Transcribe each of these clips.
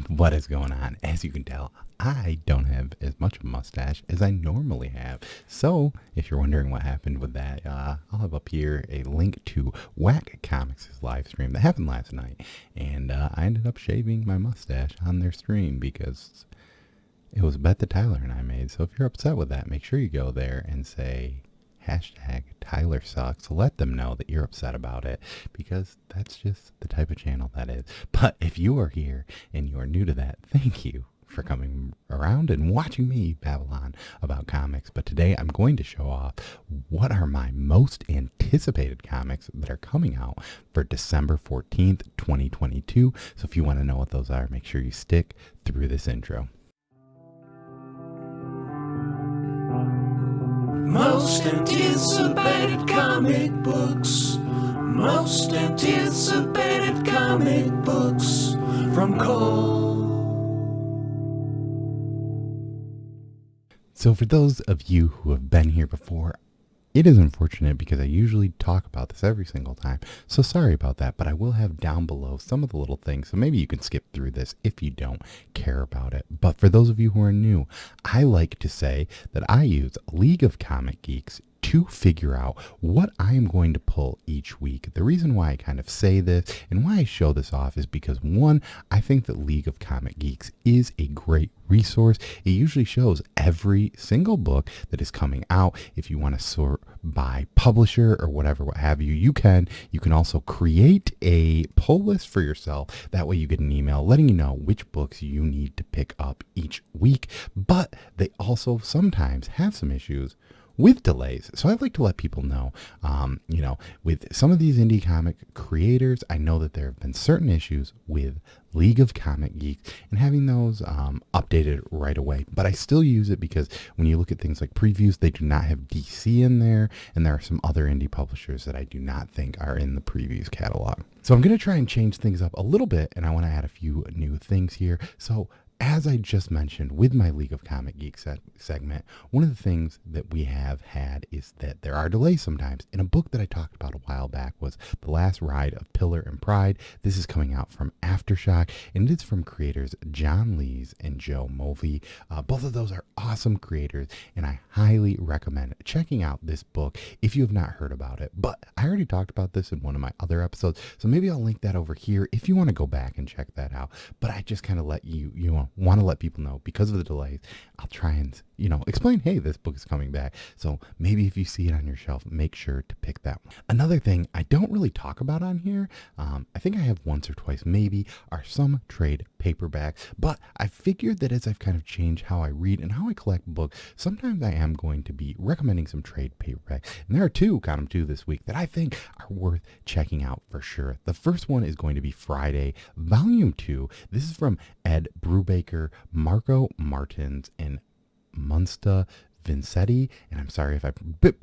What is going on? As you can tell, I don't have as much of a mustache as I normally have. So, if you're wondering what happened with that, I'll have up here a link to Whack Comics' live stream that happened last night. And I ended up shaving my mustache on their stream because it was a bet that Tyler and I made. So, if you're upset with that, make sure you go there and say #TylerSucks. Let them know that you're upset about it because that's just the type of channel that is. But if you are here and you are new to that, thank you for coming around and watching me babble on about comics. But today I'm going to show off what are my most anticipated comics that are coming out for December 14th, 2022. So if you want to know what those are, make sure you stick through this intro. Most anticipated comic books. Most anticipated comic books from Cole. So for those of you who have been here before, it is unfortunate because I usually talk about this every single time. So sorry about that, but I will have down below some of the little things. So maybe you can skip through this if you don't care about it. But for those of you who are new, I like to say that I use League of Comic Geeks to figure out what I am going to pull each week. The reason why I kind of say this and why I show this off is because, one, I think that League of Comic Geeks is a great resource. It usually shows every single book that is coming out. If you want to sort by publisher or whatever, what have you, you can. You can also create a pull list for yourself. That way you get an email letting you know which books you need to pick up each week. But they also sometimes have some issues with delays. So I'd like to let people know, with some of these indie comic creators, I know that there have been certain issues with League of Comic Geeks and having those updated right away. But I still use it because when you look at things like previews, they do not have DC in there. And there are some other indie publishers that I do not think are in the previews catalog. So I'm going to try and change things up a little bit. And I want to add a few new things here. So as I just mentioned with my League of Comic Geeks segment, one of the things that we have had is that there are delays sometimes. And a book that I talked about a while back was The Last Ride of Pillar and Pride. This is coming out from Aftershock, and it's from creators John Lees and Joe Mulvey. Both of those are awesome creators, and I highly recommend checking out this book if you have not heard about it. But I already talked about this in one of my other episodes, so maybe I'll link that over here if you want to go back and check that out. But I just kind of let want to let people know because of the delays. I'll try and explain, hey, this book is coming back. So maybe if you see it on your shelf, make sure to pick that one. Another thing I don't really talk about on here, I think I have once or twice maybe, are some trade paperbacks. But I figured that as I've kind of changed how I read and how I collect books, sometimes I am going to be recommending some trade paperbacks. And there are two this week that I think are worth checking out for sure. The first one is going to be Friday, Volume 2. This is from Ed Brubaker, Marco Martins, and Munsta Vincetti, and I'm sorry if I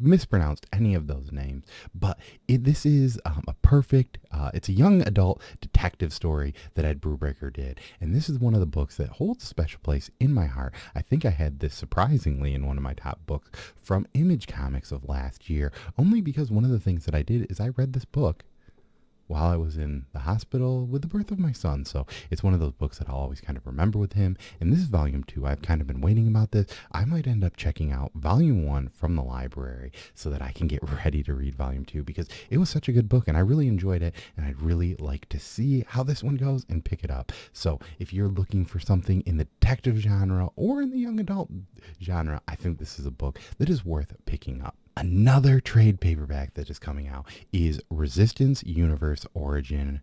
mispronounced any of those names, but this is a perfect, it's a young adult detective story that Ed Brubaker did, and this is one of the books that holds a special place in my heart. I think I had this surprisingly in one of my top books from Image Comics of last year, only because one of the things that I did is I read this book while I was in the hospital with the birth of my son. So it's one of those books that I'll always kind of remember with him. And this is Volume 2. I've kind of been waiting about this. I might end up checking out Volume 1 from the library so that I can get ready to read Volume 2 because it was such a good book and I really enjoyed it. And I'd really like to see how this one goes and pick it up. So if you're looking for something in the detective genre or in the young adult genre, I think this is a book that is worth picking up. Another trade paperback that is coming out is Resistance Universe Origin,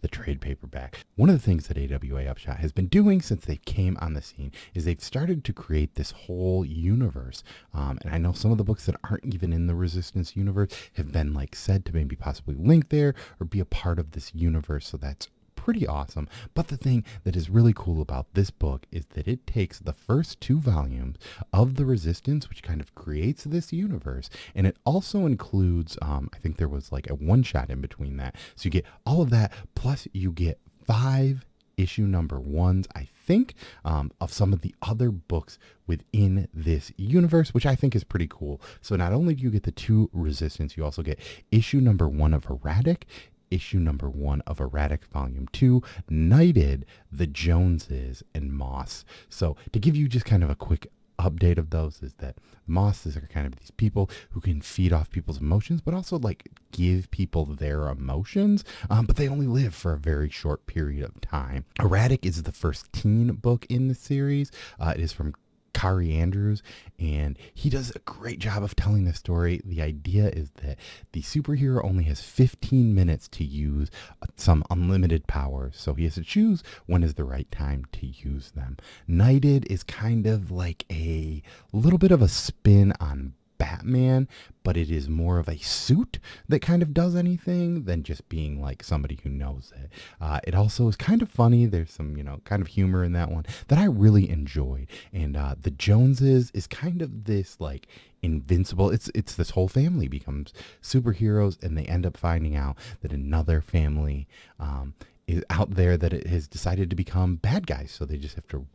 the trade paperback. One of the things that AWA Upshot has been doing since they came on the scene is they've started to create this whole universe. And I know some of the books that aren't even in the Resistance universe have been said to maybe possibly link there or be a part of this universe. So that's pretty awesome. But the thing that is really cool about this book is that it takes the first 2 volumes of the Resistance, which kind of creates this universe, and it also includes I think there was a one shot in between that, so you get all of that plus you get 5 issue number 1s, I think, of some of the other books within this universe, which I think is pretty cool. So not only do you get the 2 Resistance, you also get issue number 1 of Erratic, issue number 1 of Erratic Volume 2, Knighted, the Joneses, and Moss. So to give you just kind of a quick update of those is that Mosses are kind of these people who can feed off people's emotions, but also like give people their emotions, but they only live for a very short period of time. Erratic is the first teen book in the series. It is from Kari Andrews, and he does a great job of telling the story. The idea is that the superhero only has 15 minutes to use some unlimited powers, so he has to choose when is the right time to use them. Knighted is kind of like a little bit of a spin on Batman, but it is more of a suit that kind of does anything than just being like somebody who knows it. It also is kind of funny. There's some, kind of humor in that one that I really enjoyed. And the Joneses is kind of this like invincible. It's this whole family becomes superheroes, and they end up finding out that another family is out there that it has decided to become bad guys, so they just have to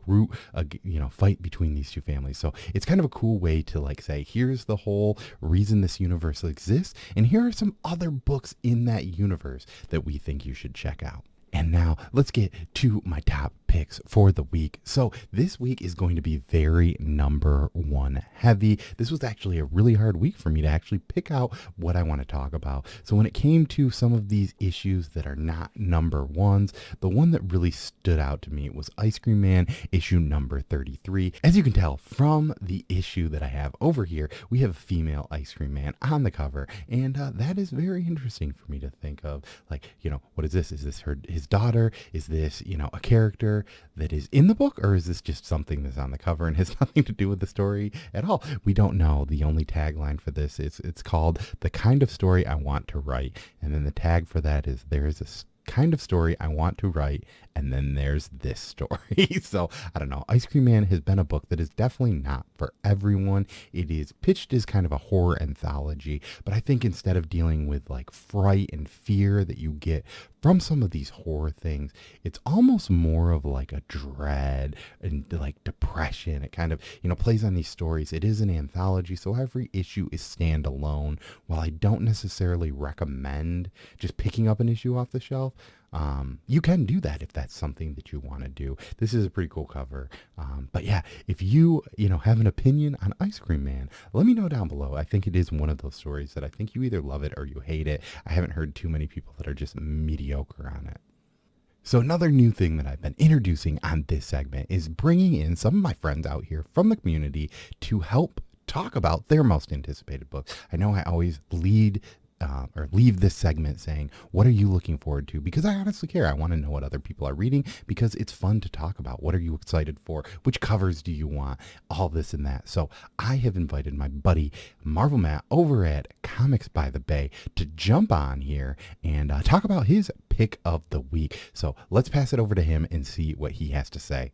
fight between these two families. So it's kind of a cool way to like say, here's the whole reason this universe exists, and here are some other books in that universe that we think you should check out. And now let's get to my top picks for the week. So this week is going to be very number 1 heavy. This was actually a really hard week for me to actually pick out what I want to talk about. So when it came to some of these issues that are not number 1s, the one that really stood out to me was Ice Cream Man issue number 33. As you can tell from the issue that I have over here, we have a female Ice Cream Man on the cover, and that is very interesting for me to think of. Like, what is this? Is this his daughter? Is this, a character that is in the book, or is this just something that's on the cover and has nothing to do with the story at all? We don't know. The only tagline for this is it's called The Kind of Story I Want to Write. And then the tag for that is there is a kind of story I want to write, and then there's this story. So I don't know. Ice Cream Man has been a book that is definitely not for everyone. It is pitched as kind of a horror anthology, but I think instead of dealing with like fright and fear that you get from some of these horror things, it's almost more of like a dread and like depression. It kind of, plays on these stories. It is an anthology, so every issue is standalone. While I don't necessarily recommend just picking up an issue off the shelf, you can do that if that's something that you want to do. This is a pretty cool cover. But yeah, if you have an opinion on Ice Cream Man, let me know down below. I think it is one of those stories that I think you either love it or you hate it. I haven't heard too many people that are just mediocre on it. So another new thing that I've been introducing on this segment is bringing in some of my friends out here from the community to help talk about their most anticipated books. I know I always leave this segment saying, what are you looking forward to? Because I honestly care. I want to know what other people are reading, because it's fun to talk about. What are you excited for? Which covers do you want? All this and that. So I have invited my buddy Marvel Matt over at Comics by the Bay to jump on here and talk about his pick of the week. So let's pass it over to him and see what he has to say.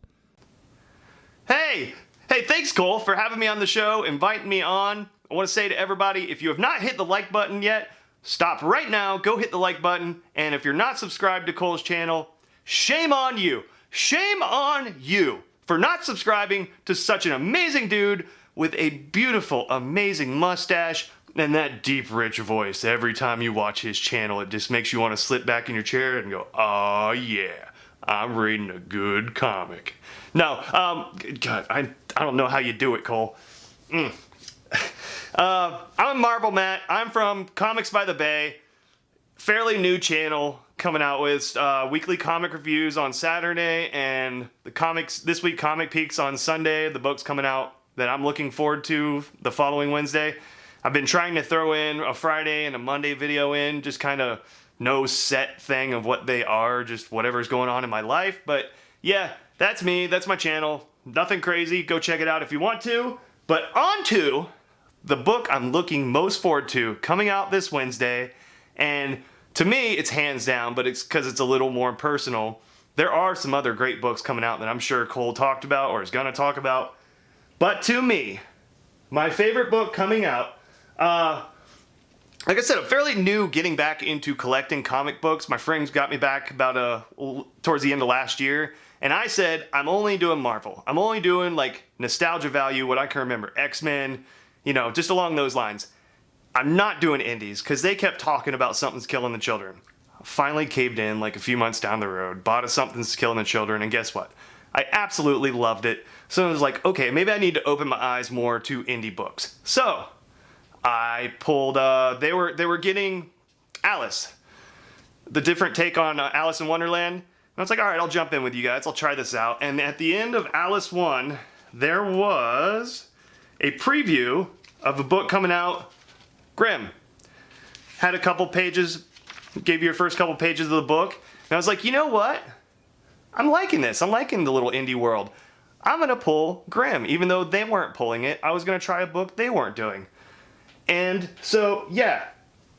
Hey, thanks Cole for having me on the show, inviting me on. I want to say to everybody, if you have not hit the like button yet, stop right now, go hit the like button. And if you're not subscribed to Cole's channel, shame on you. Shame on you for not subscribing to such an amazing dude with a beautiful, amazing mustache and that deep, rich voice. Every time you watch his channel, it just makes you want to slip back in your chair and go, oh yeah, I'm reading a good comic. No, God, I don't know how you do it, Cole. I'm Marvel Matt. I'm from Comics by the Bay. Fairly new channel, coming out with weekly comic reviews on Saturday, and this week Comic Peaks on Sunday. The book's coming out that I'm looking forward to the following Wednesday. I've been trying to throw in a Friday and a Monday video in, just kind of no set thing of what they are, just whatever's going on in my life. But yeah, that's me. That's my channel. Nothing crazy. Go check it out if you want to. But on to the book I'm looking most forward to, coming out this Wednesday. And to me, it's hands down, but it's because it's a little more personal. There are some other great books coming out that I'm sure Cole talked about or is going to talk about. But to me, my favorite book coming out, like I said, I'm fairly new getting back into collecting comic books. My friends got me back about towards the end of last year. And I said, I'm only doing Marvel. I'm only doing like nostalgia value, what I can remember. X-Men, just along those lines. I'm not doing indies because they kept talking about something's killing the children. finally caved in like a few months down the road, bought a Something's Killing the Children, and guess what? I absolutely loved it. So I was like, okay, maybe I need to open my eyes more to indie books. So I pulled, they were getting Alice, the different take on Alice in Wonderland. And I was like, all right, I'll jump in with you guys. I'll try this out. And at the end of Alice 1, there was a preview of a book coming out, Grimm. Had a couple pages, gave you your first couple pages of the book. And I was like, you know what? I'm liking this. I'm liking the little indie world. I'm going to pull Grimm. Even though they weren't pulling it, I was going to try a book they weren't doing. And so, yeah,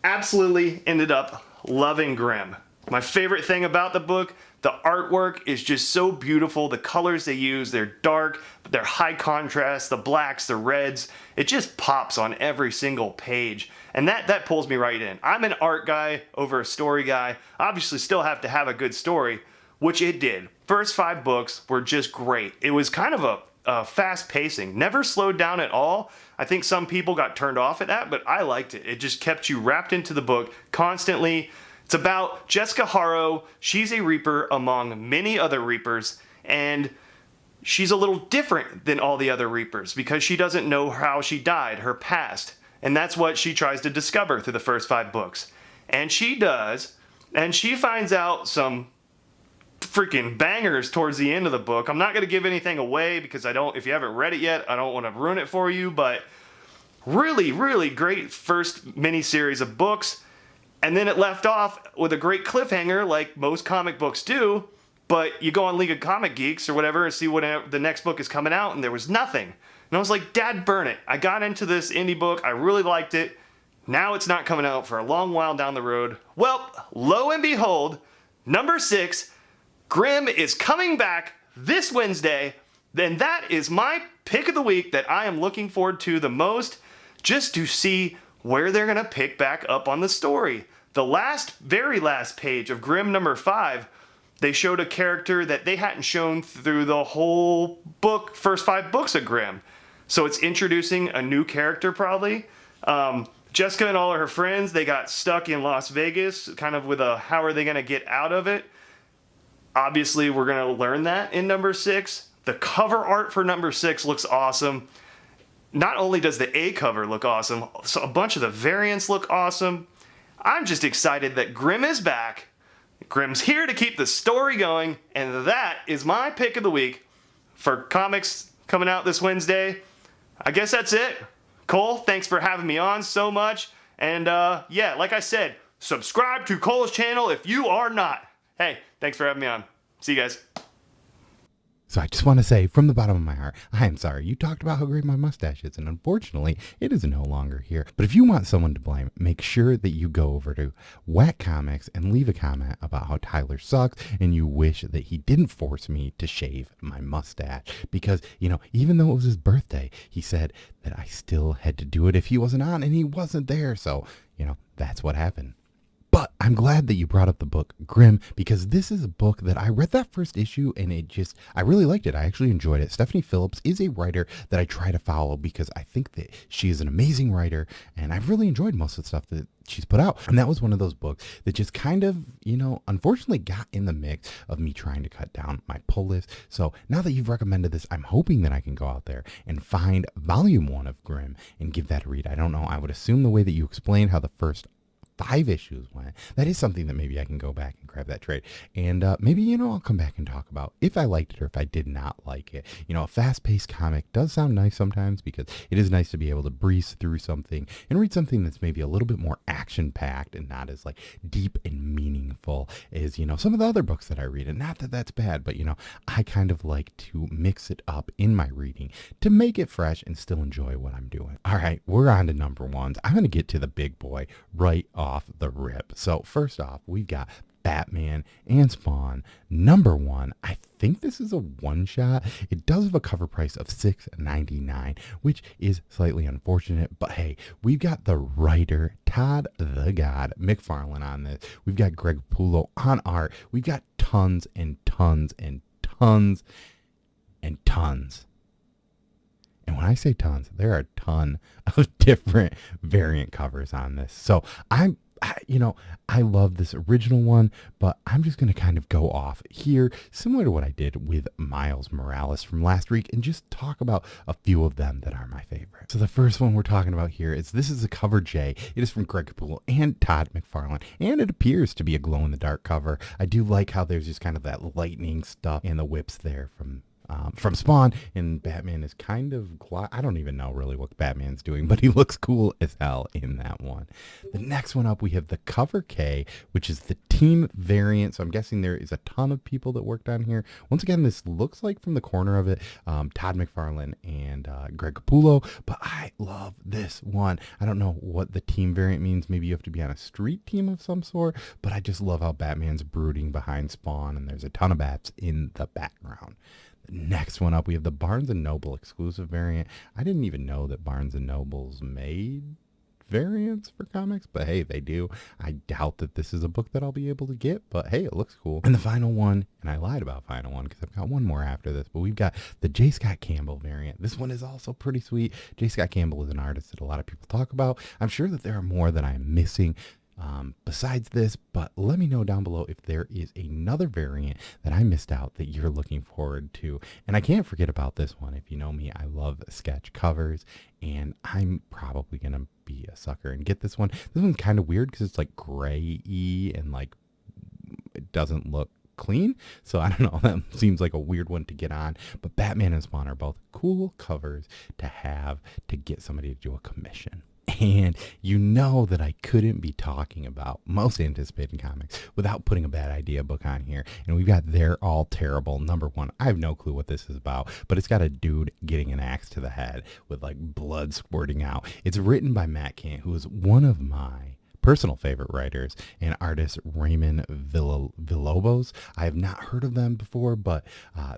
absolutely ended up loving Grimm. My favorite thing about the book, the artwork is just so beautiful. The colors they use, they're dark, but they're high contrast, the blacks, the reds. It just pops on every single page. And that pulls me right in. I'm an art guy over a story guy. Obviously still have to have a good story, which it did. First 5 books were just great. It was kind of a fast pacing, never slowed down at all. I think some people got turned off at that, but I liked it. It just kept you wrapped into the book constantly. It's about Jessica Harrow. She's a Reaper among many other Reapers, and she's a little different than all the other Reapers because she doesn't know how she died, her past. And that's what she tries to discover through the first 5 books. And she does, and she finds out some freaking bangers towards the end of the book. I'm not going to give anything away because if you haven't read it yet, I don't want to ruin it for you, but really, really great first mini-series of books. And then it left off with a great cliffhanger like most comic books do, but you go on League of Comic Geeks or whatever and see what the next book is coming out, and there was nothing. And I was like, Dad, burn it. I got into this indie book. I really liked it. Now it's not coming out for a long while down the road. Well, lo and behold, number 6, Grimm is coming back this Wednesday. Then that is my pick of the week that I am looking forward to the most, just to see where they're going to pick back up on the story. The very last page of Grimm number 5, they showed a character that they hadn't shown through the whole book, first 5 books of Grimm. So it's introducing a new character probably. Jessica and all of her friends, they got stuck in Las Vegas, kind of with how are they going to get out of it? Obviously, we're going to learn that in number 6. The cover art for number 6 looks awesome. Not only does the A cover look awesome, so a bunch of the variants look awesome. I'm just excited that Grimm is back. Grimm's here to keep the story going, and that is my pick of the week for comics coming out this Wednesday. I guess that's it. Cole, thanks for having me on so much. And yeah, like I said, subscribe to Cole's channel if you are not. Hey, thanks for having me on. See you guys. So I just want to say from the bottom of my heart, I am sorry. You talked about how great my mustache is, and unfortunately, it is no longer here. But if you want someone to blame, make sure that you go over to Whack Comics and leave a comment about how Tyler sucks, and you wish that he didn't force me to shave my mustache. Because, even though it was his birthday, he said that I still had to do it if he wasn't on, and he wasn't there. So, that's what happened. But I'm glad that you brought up the book Grimm, because this is a book that I read that first issue and I really liked it. I actually enjoyed it. Stephanie Phillips is a writer that I try to follow because I think that she is an amazing writer, and I've really enjoyed most of the stuff that she's put out. And that was one of those books that just kind of, unfortunately got in the mix of me trying to cut down my pull list. So now that you've recommended this, I'm hoping that I can go out there and find volume 1 of Grimm and give that a read. I don't know. I would assume the way that you explained how the first 5 issues went, that is something that maybe I can go back and grab that trade. And maybe, I'll come back and talk about if I liked it or if I did not like it. A fast-paced comic does sound nice sometimes because it is nice to be able to breeze through something and read something that's maybe a little bit more action-packed and not as deep and meaningful as, some of the other books that I read. And not that that's bad, but, I kind of like to mix it up in my reading to make it fresh and still enjoy what I'm doing. All right, we're on to number 1s. I'm going to get to the big boy right off the rip. So first off, we've got Batman and Spawn number 1. I think this is a one-shot. It does have a cover price of $6.99, which is slightly unfortunate, but hey, we've got the writer Todd the God McFarlane on this. We've got Greg Pulo on art. We've got tons and tons and tons and tons. And when I say tons, there are a ton of different variant covers on this. So I'm I love this original one, but I'm just going to kind of go off here, similar to what I did with Miles Morales from last week, and just talk about a few of them that are my favorite. So the first one we're talking about here is this is a cover J. It is from Greg Capullo and Todd McFarlane, and it appears to be a glow-in-the-dark cover. I do like how there's just kind of that lightning stuff and the whips there from Spawn, and Batman is kind of, I don't even know really what Batman's doing, but he looks cool as hell in that one. The next one up, we have the cover K, which is the team variant. So I'm guessing there is a ton of people that worked on here. Once again, this looks like from the corner of it, Todd McFarlane and Greg Capullo, but I love this one. I don't know what the team variant means. Maybe you have to be on a street team of some sort, but I just love how Batman's brooding behind Spawn, and there's a ton of bats in the background. Next one up, we have the Barnes & Noble exclusive variant. I didn't even know that Barnes & Noble's made variants for comics, but hey, they do. I doubt that this is a book that I'll be able to get, but hey, it looks cool. And the final one, and I lied about final one because I've got one more after this, but we've got the J. Scott Campbell variant. This one is also pretty sweet. J. Scott Campbell is an artist that a lot of people talk about. I'm sure that there are more that I'm missing besides this, but let me know down below if there is another variant that I missed out that you're looking forward to. And I can't forget about this one. If you know me, I love sketch covers, and I'm probably gonna be a sucker and get this one. This one's kind of weird because it's like gray-y and like it doesn't look clean, so I don't know, that seems like a weird one to get on, but Batman and Spawn are both cool covers to have to get somebody to do a commission. And you know that I couldn't be talking about most anticipated comics without putting a Bad Idea book on here. And we've got They're All Terrible, #1. I have no clue what this is about, but it's got a dude getting an axe to the head with like blood squirting out. It's written by Matt Kindt, who is one of my personal favorite writers, and artist Raymond Villalobos. I have not heard of them before, but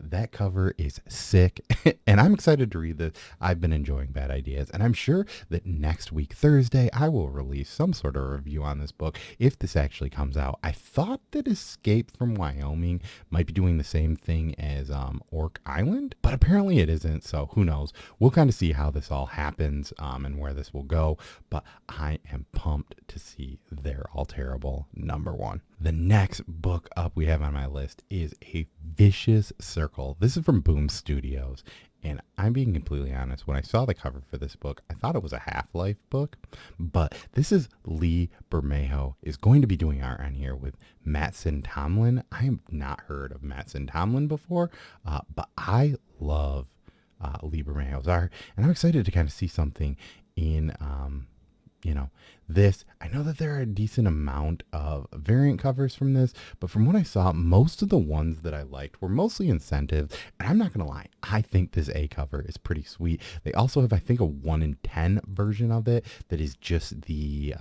that cover is sick, and I'm excited to read this. I've been enjoying Bad Ideas, and I'm sure that next week, Thursday, I will release some sort of review on this book if this actually comes out. I thought that Escape from Wyoming might be doing the same thing as Orc Island, but apparently it isn't, so who knows. We'll kind of see how this all happens and where this will go, but I am pumped to see They're All Terrible, #1. The next book up we have on my list is A Vicious Circle. This is from Boom Studios, and I'm being completely honest. When I saw the cover for this book, I thought it was a Half-Life book, but this is Lee Bermejo is going to be doing art on here with Mattson Tomlin. I have not heard of Mattson Tomlin before, but I love Lee Bermejo's art, and I'm excited to kind of see something in this. I know that there are a decent amount of variant covers from this, but from what I saw, most of the ones that I liked were mostly incentives, and I'm not gonna lie, I think this A cover is pretty sweet. They also have, I think, a 1 in 10 version of it that is just the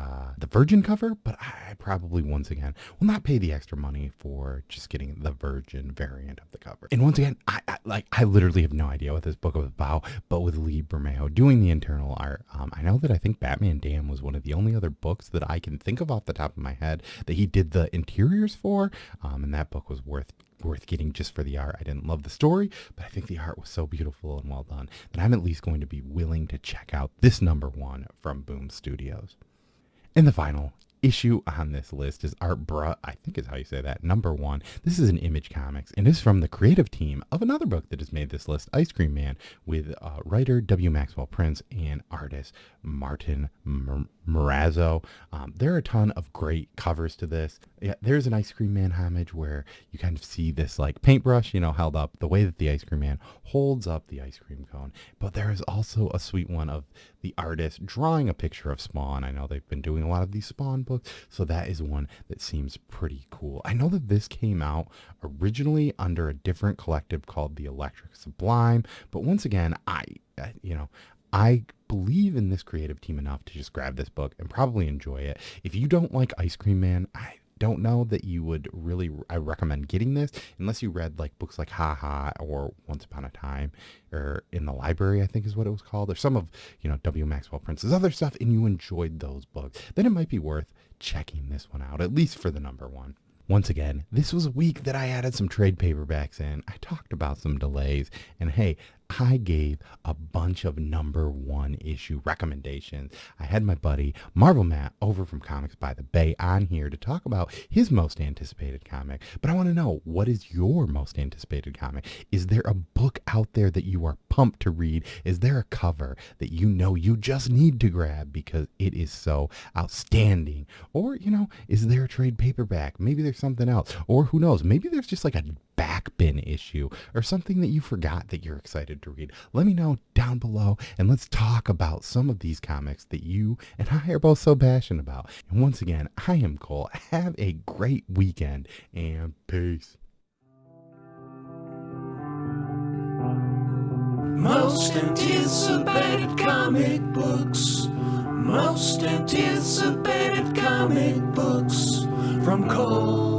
Virgin cover, but I probably, once again, will not pay the extra money for just getting the Virgin variant of the cover. And once again, I literally have no idea what this book was about, but with Lee Bermejo doing the internal art, I know that I think Batman Damn was one of the only other books that I can think of off the top of my head that he did the interiors for, and that book was worth getting just for the art. I didn't love the story, but I think the art was so beautiful and well done that I'm at least going to be willing to check out this #1 from Boom Studios. And the final issue on this list is Art Bruh, I think is how you say that, #1. This is an Image Comics, and is from the creative team of another book that has made this list, Ice Cream Man, with writer W. Maxwell Prince and artist Martin Morazzo. There are a ton of great covers to this. Yeah, there's an Ice Cream Man homage where you kind of see this like paintbrush, held up, the way that the Ice Cream Man holds up the ice cream cone. But there is also a sweet one of the artist drawing a picture of Spawn. I know they've been doing a lot of these Spawn books, so that is one that seems pretty cool. I know that this came out originally under a different collective called the Electric Sublime, but once again, I believe in this creative team enough to just grab this book and probably enjoy it. If you don't like Ice Cream Man, I don't know that you would really, I recommend getting this unless you read like books like Ha Ha or Once Upon a Time, or In the Library, I think is what it was called, or some of, W. Maxwell Prince's other stuff, and you enjoyed those books. Then it might be worth checking this one out, at least for the #1. Once again, this was a week that I added some trade paperbacks in. I talked about some delays, and hey, I gave a bunch of number one issue recommendations. I had my buddy Marvel Matt over from Comics by the Bay on here to talk about his most anticipated comic. But I want to know, what is your most anticipated comic? Is there a book out there that you are pumped to read? Is there a cover that you know you just need to grab because it is so outstanding? Or, is there a trade paperback? Maybe there's something else. Or who knows? Maybe there's just like a back bin issue or something that you forgot that you're excited to read. Let me know down below, and let's talk about some of these comics that you and I are both so passionate about. And once again, I am Cole. Have a great weekend, and peace. Most anticipated comic books. Most anticipated comic books from Cole.